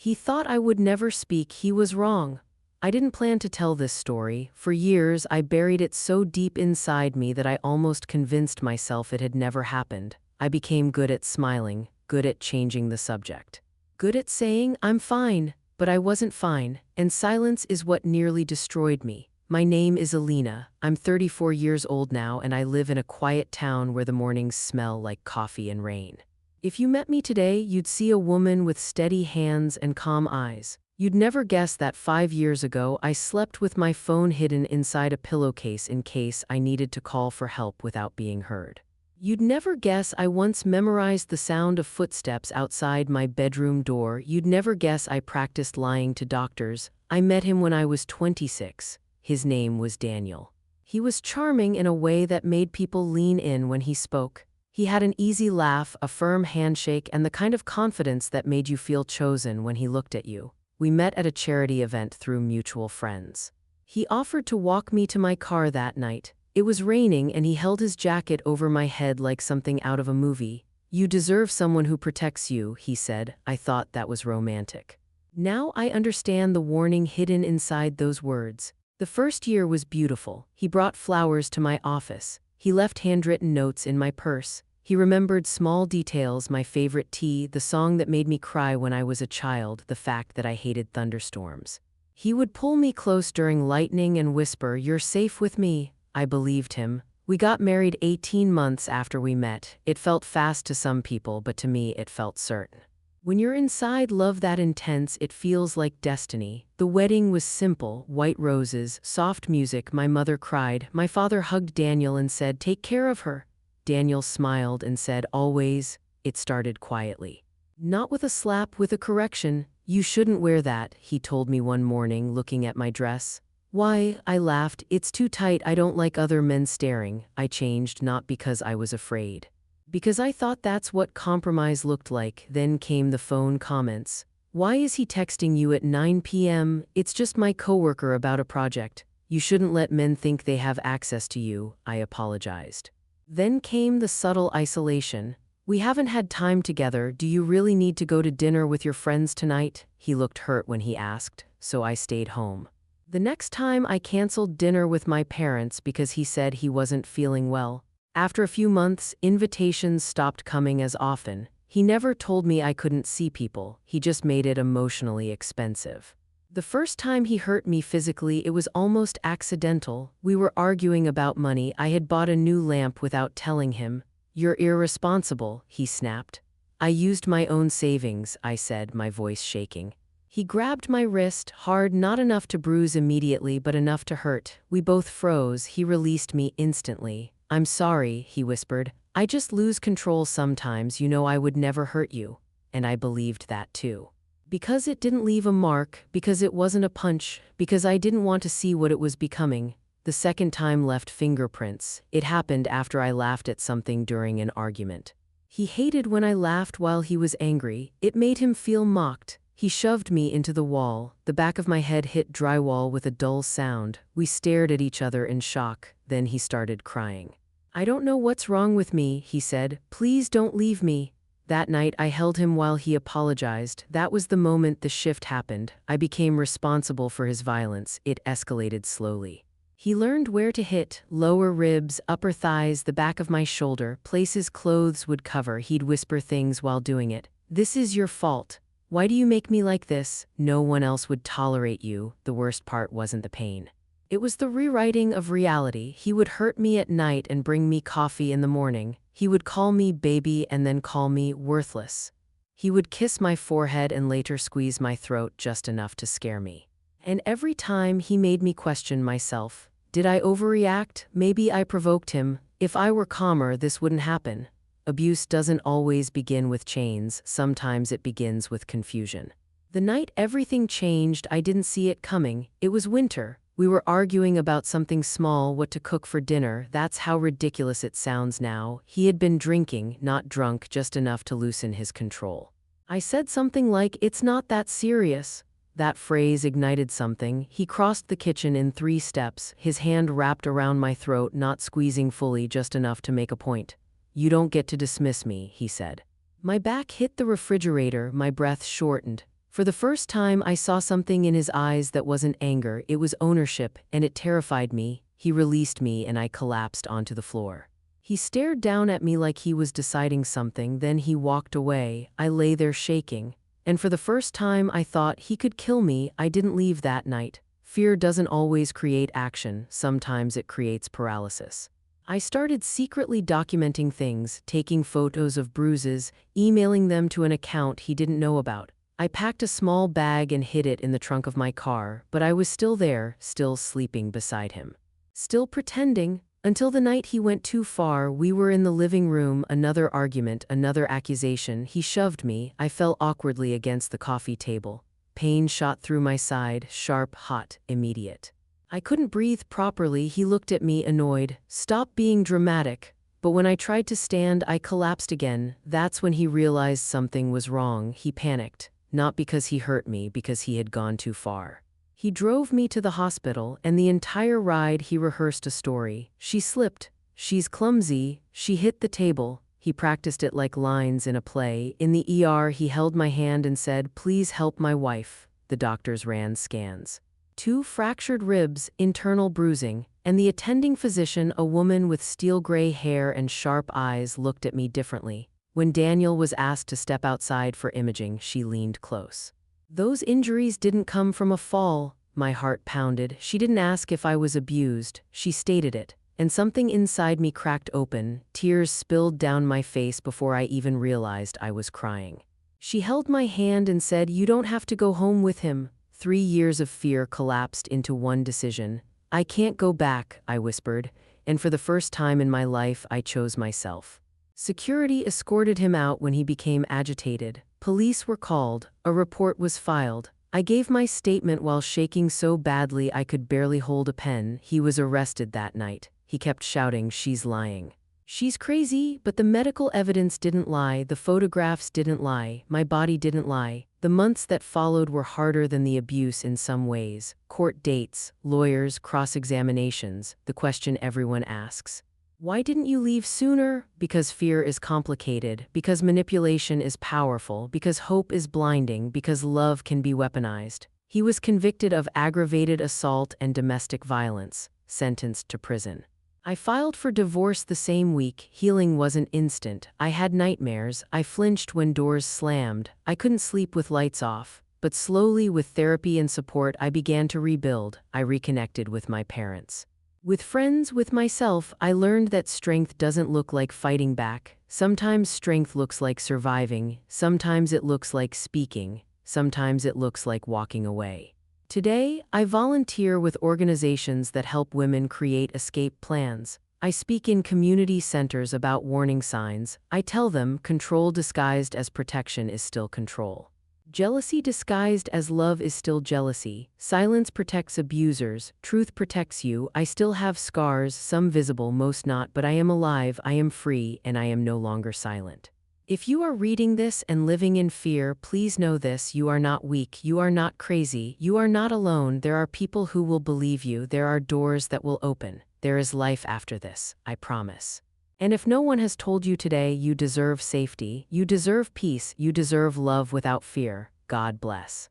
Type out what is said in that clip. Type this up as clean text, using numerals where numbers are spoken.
He thought I would never speak. He was wrong. I didn't plan to tell this story. For years, I buried it so deep inside me that I almost convinced myself it had never happened. I became good at smiling, good at changing the subject, good at saying, "I'm fine," but I wasn't fine, and silence is what nearly destroyed me. My name is Elena. I'm 34 years old now, and I live in a quiet town where the mornings smell like coffee and rain. If you met me today, you'd see a woman with steady hands and calm eyes. You'd never guess that 5 years ago I slept with my phone hidden inside a pillowcase in case I needed to call for help without being heard. You'd never guess I once memorized the sound of footsteps outside my bedroom door. You'd never guess I practiced lying to doctors. I met him when I was 26. His name was Daniel. He was charming in a way that made people lean in when he spoke. He had an easy laugh, a firm handshake, and the kind of confidence that made you feel chosen when he looked at you. We met at a charity event through mutual friends. He offered to walk me to my car that night. It was raining and he held his jacket over my head like something out of a movie. "You deserve someone who protects you," he said. I thought that was romantic. Now I understand the warning hidden inside those words. The first year was beautiful. He brought flowers to my office. He left handwritten notes in my purse. He remembered small details, my favorite tea, the song that made me cry when I was a child, the fact that I hated thunderstorms. He would pull me close during lightning and whisper, "You're safe with me." I believed him. We got married 18 months after we met. It felt fast to some people, but to me it felt certain. When you're inside love that intense, it feels like destiny. The wedding was simple, white roses, soft music. My mother cried. My father hugged Daniel and said, "Take care of her." Daniel smiled and said, "Always." It started quietly. Not with a slap, with a correction. "You shouldn't wear that," he told me one morning, looking at my dress. "Why?" I laughed. "It's too tight. I don't like other men staring." I changed, not because I was afraid, because I thought that's what compromise looked like. Then came the phone comments. "Why is he texting you at 9 p.m.? It's just my coworker about a project." "You shouldn't let men think they have access to you," I apologized. Then came the subtle isolation. "We haven't had time together. Do you really need to go to dinner with your friends tonight?" He looked hurt when he asked, so I stayed home. The next time I canceled dinner with my parents because he said he wasn't feeling well. After a few months, invitations stopped coming as often. He never told me I couldn't see people. He just made it emotionally expensive. The first time he hurt me physically, it was almost accidental. We were arguing about money. I had bought a new lamp without telling him. "You're irresponsible," he snapped. "I used my own savings," I said, my voice shaking. He grabbed my wrist, hard, not enough to bruise immediately, but enough to hurt. We both froze. He released me instantly. "I'm sorry," he whispered. "I just lose control sometimes. You know I would never hurt you." And I believed that too. Because it didn't leave a mark, because it wasn't a punch, because I didn't want to see what it was becoming. The second time left fingerprints. It happened after I laughed at something during an argument. He hated when I laughed while he was angry. It made him feel mocked. He shoved me into the wall. The back of my head hit drywall with a dull sound. We stared at each other in shock. Then he started crying. "I don't know what's wrong with me," he said. "Please don't leave me." That night I held him while he apologized. That was the moment the shift happened. I became responsible for his violence. It escalated slowly. He learned where to hit: lower ribs, upper thighs, the back of my shoulder, places clothes would cover. He'd whisper things while doing it. "This is your fault. Why do you make me like this? No one else would tolerate you." The worst part wasn't the pain. It was the rewriting of reality. He would hurt me at night and bring me coffee in the morning. He would call me baby and then call me worthless. He would kiss my forehead and later squeeze my throat just enough to scare me. And every time he made me question myself. Did I overreact? Maybe I provoked him. If I were calmer, this wouldn't happen. Abuse doesn't always begin with chains. Sometimes it begins with confusion. The night everything changed, I didn't see it coming. It was winter. We were arguing about something small, what to cook for dinner. That's how ridiculous it sounds now. He had been drinking, not drunk, just enough to loosen his control. I said something like, "It's not that serious." That phrase ignited something. He crossed the kitchen in 3 steps, his hand wrapped around my throat, not squeezing fully, just enough to make a point. "You don't get to dismiss me," he said. My back hit the refrigerator, my breath shortened. For the first time, I saw something in his eyes that wasn't anger, it was ownership, and it terrified me. He released me and I collapsed onto the floor. He stared down at me like he was deciding something, then he walked away. I lay there shaking. And for the first time, I thought he could kill me. I didn't leave that night. Fear doesn't always create action, sometimes it creates paralysis. I started secretly documenting things, taking photos of bruises, emailing them to an account he didn't know about. I packed a small bag and hid it in the trunk of my car, but I was still there, still sleeping beside him. Still pretending, until the night he went too far. We were in the living room, another argument, another accusation. He shoved me. I fell awkwardly against the coffee table. Pain shot through my side, sharp, hot, immediate. I couldn't breathe properly. He looked at me, annoyed. Stop being dramatic. But when I tried to stand, I collapsed again. That's when he realized something was wrong. He panicked. Not because he hurt me, because he had gone too far. He drove me to the hospital, and the entire ride he rehearsed a story. She slipped. She's clumsy. She hit the table. He practiced it like lines in a play. In the ER, he held my hand and said, "Please help my wife." The doctors ran scans. 2 fractured ribs, internal bruising, and the attending physician, a woman with steel gray hair and sharp eyes, looked at me differently. When Daniel was asked to step outside for imaging, she leaned close. Those injuries didn't come from a fall. My heart pounded. She didn't ask if I was abused. She stated it. And something inside me cracked open. Tears spilled down my face before I even realized I was crying. She held my hand and said, "You don't have to go home with him." 3 years of fear collapsed into one decision. "I can't go back," I whispered, and for the first time in my life, I chose myself. Security escorted him out when he became agitated. Police were called. A report was filed. I gave my statement while shaking so badly I could barely hold a pen. He was arrested that night. He kept shouting, "She's lying. She's crazy," but the medical evidence didn't lie. The photographs didn't lie. My body didn't lie. The months that followed were harder than the abuse in some ways. Court dates, lawyers, cross-examinations, the question everyone asks. Why didn't you leave sooner? Because fear is complicated, because manipulation is powerful, because hope is blinding, because love can be weaponized. He was convicted of aggravated assault and domestic violence, sentenced to prison. I filed for divorce the same week. Healing wasn't instant. I had nightmares. I flinched when doors slammed. I couldn't sleep with lights off. But slowly, with therapy and support, I began to rebuild. I reconnected with my parents. With friends, with myself, I learned that strength doesn't look like fighting back. Sometimes strength looks like surviving. Sometimes it looks like speaking. Sometimes it looks like walking away. Today, I volunteer with organizations that help women create escape plans. I speak in community centers about warning signs. I tell them control disguised as protection is still control. Jealousy disguised as love is still jealousy. Silence protects abusers. Truth protects you. I still have scars, some visible, most not, but I am alive, I am free, and I am no longer silent. If you are reading this and living in fear, please know this: you are not weak, you are not crazy, you are not alone. There are people who will believe you. There are doors that will open. There is life after this, I promise. And if no one has told you today, you deserve safety, you deserve peace, you deserve love without fear. God bless.